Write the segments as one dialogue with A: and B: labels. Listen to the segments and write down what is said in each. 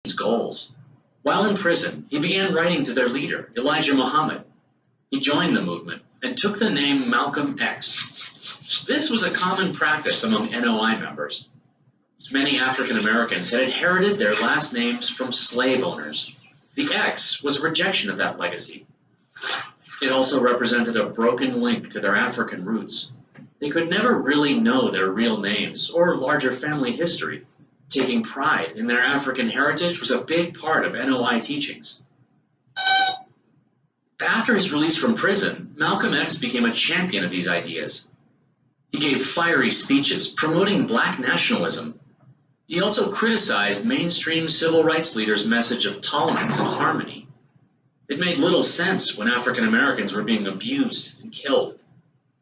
A: his goals. While in prison, he began writing to their leader, Elijah Muhammad. He joined the movement and took the name Malcolm X. This was a common practice among NOI members. Many African Americans had inherited their last names from slave owners. The X was a rejection of that legacy. It also represented a broken link to their African roots. They could never really know their real names or larger family history. Taking pride in their African heritage was a big part of NOI teachings. After his release from prison, Malcolm X became a champion of these ideas. He gave fiery speeches promoting black nationalism. He also criticized mainstream civil rights leaders' message of tolerance and harmony. It made little sense when African Americans were being abused and killed.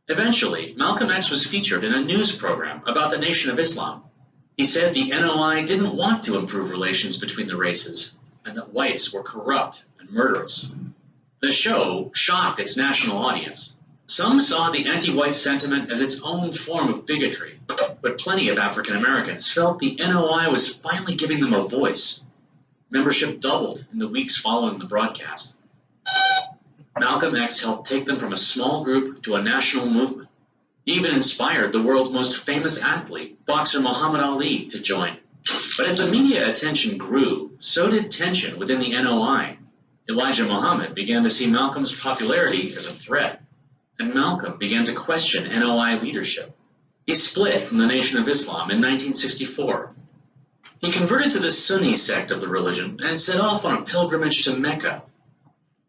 A: Eventually, Malcolm X was featured in a news program about the Nation of Islam. He said the NOI didn't want to improve relations between the races, and that whites were corrupt and murderous. The show shocked its national audience. Some saw the anti-white sentiment as its own form of bigotry, but plenty of African Americans felt the NOI was finally giving them a voice. Membership doubled in the weeks following the broadcast. Malcolm X helped take them from a small group to a national movement. He even inspired the world's most famous athlete, boxer Muhammad Ali, to join. But as the media attention grew, so did tension within the NOI. Elijah Muhammad began to see Malcolm's popularity as a threat, and Malcolm began to question NOI leadership. He split from the Nation of Islam in 1964. He converted to the Sunni sect of the religion and set off on a pilgrimage to Mecca.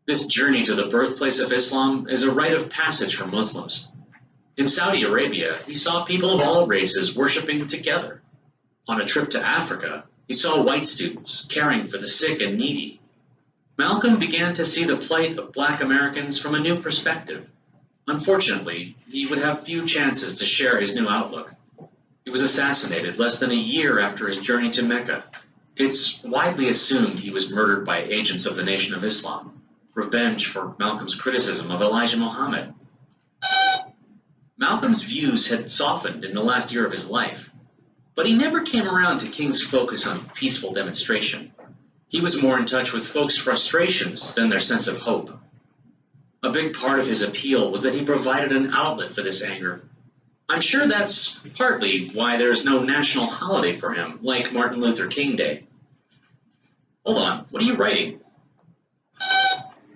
A: This journey to the birthplace of Islam is a rite of passage for Muslims. In Saudi Arabia, he saw people of all races worshiping together. On a trip to Africa, he saw white students caring for the sick and needy. Malcolm began to see the plight of black Americans from a new perspective. Unfortunately, he would have few chances to share his new outlook. He was assassinated less than a year after his journey to Mecca. It's widely assumed he was murdered by agents of the Nation of Islam. Revenge for Malcolm's criticism of Elijah Muhammad. Malcolm's views had softened in the last year of his life, but he never came around to King's focus on peaceful demonstration. He was more in touch with folks' frustrations than their sense of hope. A big part of his appeal was that he provided an outlet for this anger. I'm sure that's partly why there's no national holiday for him, like Martin Luther King Day. Hold on, what are you writing?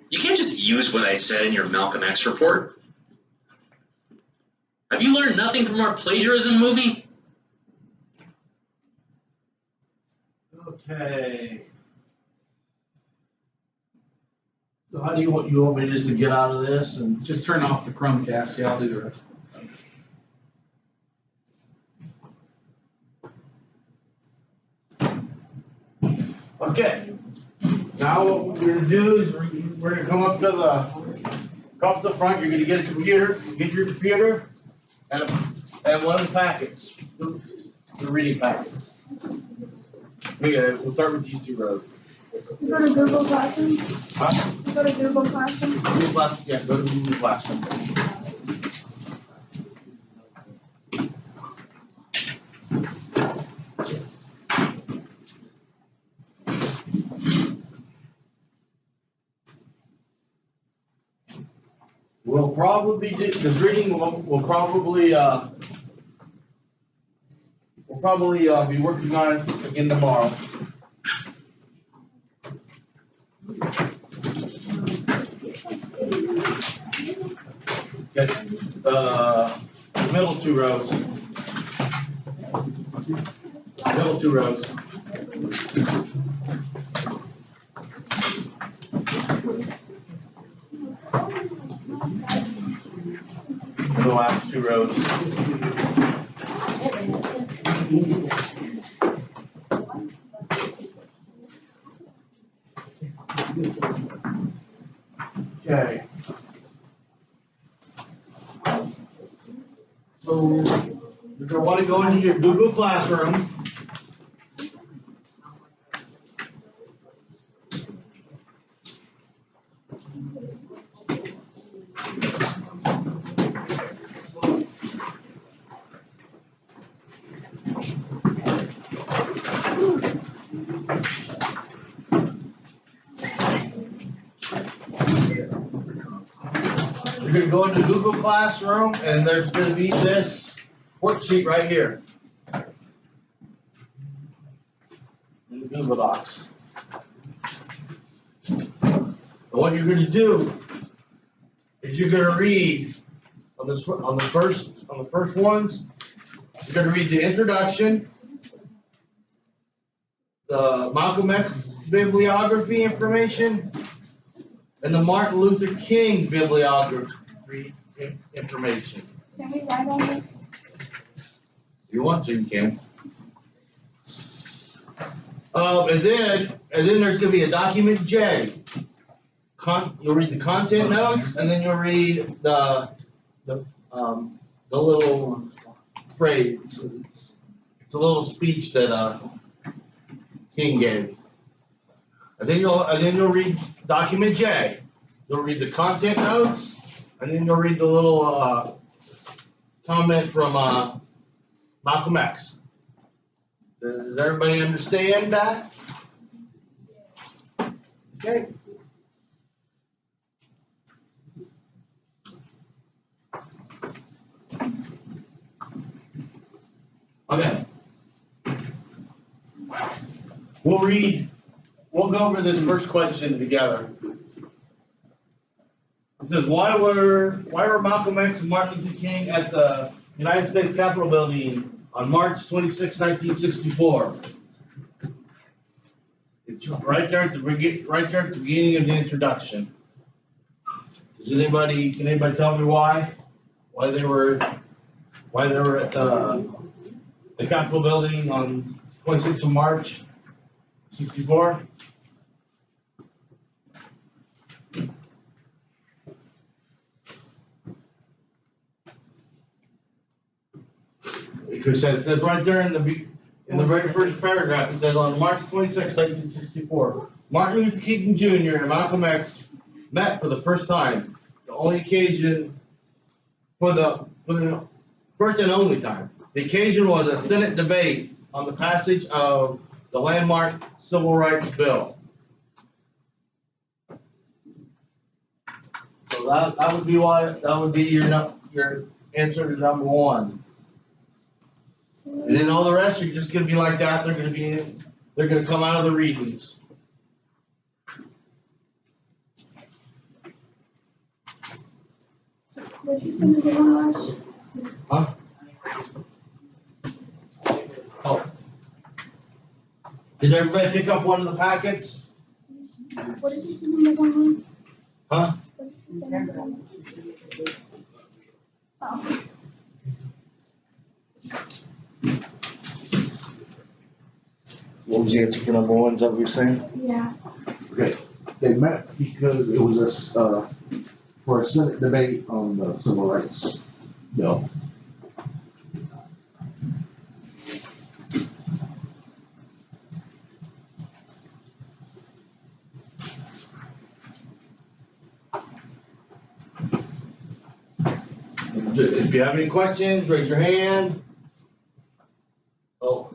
A: You can't just use what I said in your Malcolm X report. Have you learned nothing from our plagiarism movie?
B: Okay. So how do you want me just to get out of this and
C: Just turn off the Chromecast. Yeah, I'll do the rest.
B: okay. Now what we're gonna do is we're gonna come up to the front. You're gonna get a computer, get your computer, and one of the packets, the reading packets. Okay, we'll start with these two rows.
D: You go to Google Classroom?
B: Huh?
D: You go to Google Classroom?
B: Google Classroom, yeah, go to Google Classroom. We'll probably do the reading. We'll probably be working on it again tomorrow. Okay, middle two rows. Middle two rows. The last two rows. Okay. So you're gonna want to go into your Google Classroom. you're gonna go into Google Classroom, and there's gonna be this worksheet right here. In the Google Docs. And what you're gonna do is you're gonna read on the first ones, you're gonna read the introduction, the Malcolm X bibliography information, and the Martin Luther King bibliography information.
D: Can we write on this?
B: If you want to, you can. And then there's gonna be a document J. You'll read the content notes, and then you'll read the little phrase. It's a little speech that King gave. And then you'll read document J. You'll read the content notes, and then you'll read the little comment from Malcolm X. Does everybody understand that? Okay. Okay. We'll go over this first question together. It says, why were Malcolm X and Martin Luther King at the United States Capitol building on March 26, 1964? It's right there at the beginning of the introduction. Can anybody tell me why they were at the Capitol building on 26th of March, 64? Because it says right there in the very first paragraph, it says on March 26, 1964, Martin Luther King Jr. and Malcolm X met for the first time, the only occasion for the first and only time. The occasion was a Senate debate on the passage of the landmark Civil Rights Bill. So that would be your answer to number one. And then all the rest are just gonna be like that. They're gonna come out of the readings.
D: Did you send me the one, Rush?
B: Huh? Oh. Did everybody pick up one of the packets?
D: What did you send me the one?
B: Huh?
D: What did you send me the one? Oh.
B: What was the answer for number one, is that what you're saying?
D: Yeah.
E: Okay, they met because it was for a Senate debate on the civil rights bill.
B: If you have any questions, raise your hand. Oh.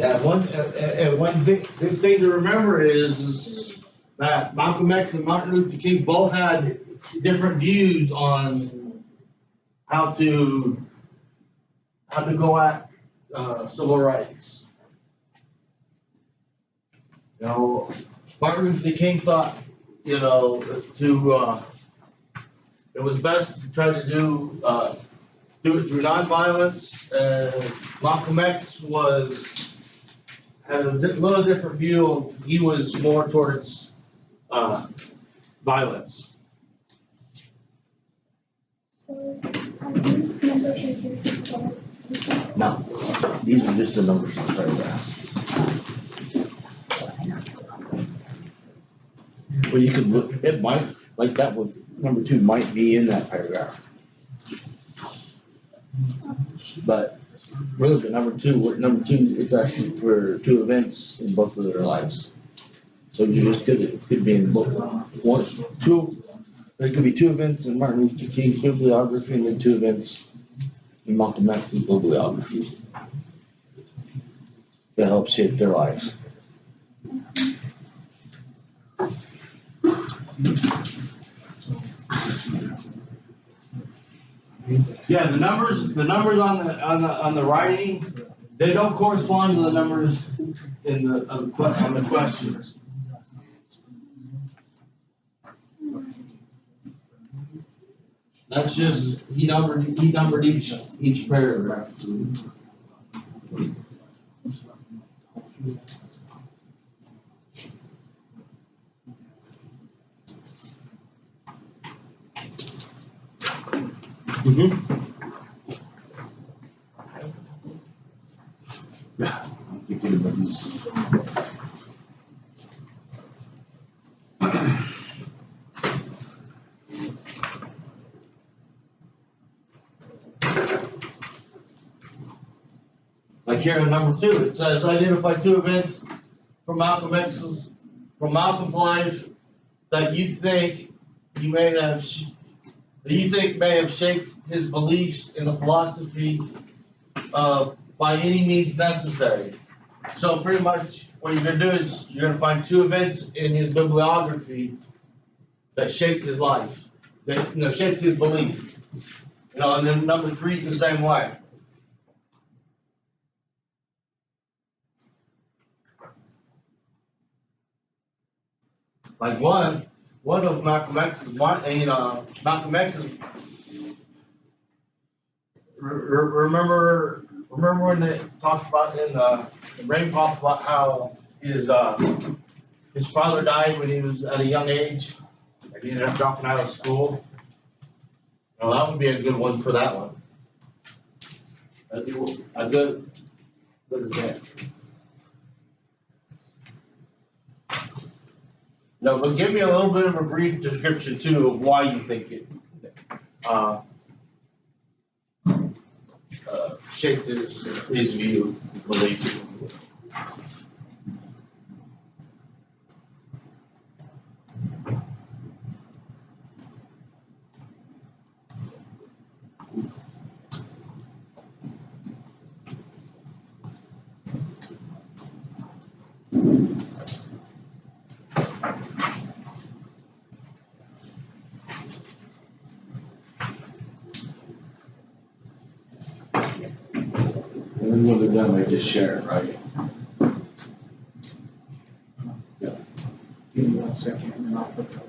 B: one big thing to remember is that Malcolm X and Martin Luther King both had different views on how to go at civil rights. You know, Martin Luther King thought, you know, it was best to try to do it through nonviolence. Malcolm X had a little different view. He was more towards violence.
D: So, these numbers are just for.
B: No, these are just the numbers in the paragraph. Well, you could look, it might, like that one, number 2 might be in that paragraph. But really, the number two is actually for 2 events in both of their lives. So you just it could be in both, there could be 2 events in Martin Luther King's bibliography and then 2 events in Malcolm X's bibliography that help shape their lives. Yeah, the numbers on the writing, they don't correspond to the numbers on the questions. That's just, he numbered each paragraph. Yeah, I think everybody's. Like here in number 2, it says identify 2 events from Malcolm's life that you think may have shaped his beliefs in the philosophy by any means necessary. So pretty much what you're gonna do is you're gonna find 2 events in his bibliography that shaped his life, that shaped his belief. And then number 3 is the same way. Like one of Malcolm X's, remember when they talked about in Ray talked about how his father died when he was at a young age and he ended up dropping out of school? Well, that would be a good one for that one. That'd be a good event. No, but give me a little bit of a brief description too of why you think it shaped his view, belief.
E: And then when they're done, they just share it, right?
C: Give me 1 second and then I'll put that.